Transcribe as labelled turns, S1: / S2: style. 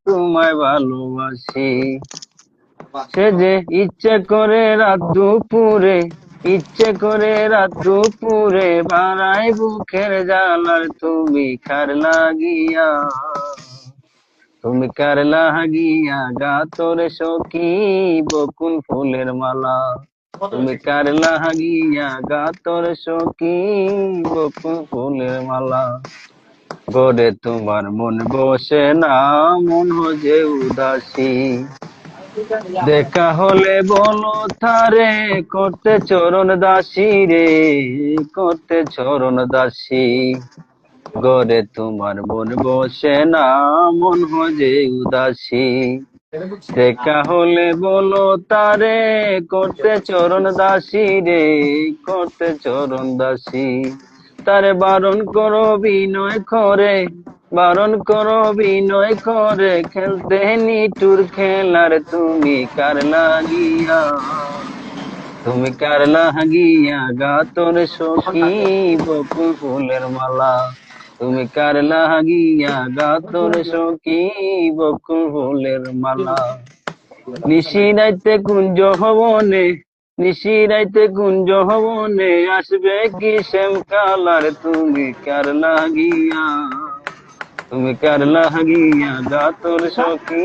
S1: তোমায় ভালোবাসি। সে যে ইচ্ছে করে রাত দুপুরে, ইচ্ছে করে রাত দুপুরে বাড়ায় বুকের জ্বালার, তুমি কার লাগিয়া, তুমি কার লাগিয়া গাতরে সখী বকুল ফুলের মালা, তুমি কার লাগিয়া গাতরে সখী বকুল ফুলের মালা। গড়ে তোমার মন বসে না, মন হয়ে উদাসী। দেখা হলে বলো তারে, করতে চরণ দাসী রে, করতে চরণ দাসী। গড়ে তোমার মন বসে না, মন হয়ে উদাসী। দেখা হলে বলো তারে, করতে চরণ দাসী রে, করতে চরণ দাসী। তারে বারণ করো বিনয় করে, বারণ করো বিনয় করে, খেলতে নিটুর খেলার, তুমি কার লাগিয়া, তুমি কার লাগিয়া গাতর সখী বকুল ফুলের মালা, তুমি কার লাগিয়া গাতর সখী বকুল ফুলের মালা। নিশিরাইতে কুঞ্জ ভবনে, নিশিরাইতে কুঞ্জ ভবনে আসবে কি শ্যাম কালার, তুমি কার লাগিয়া, তুমি কার লাগিয়া গাতর সখী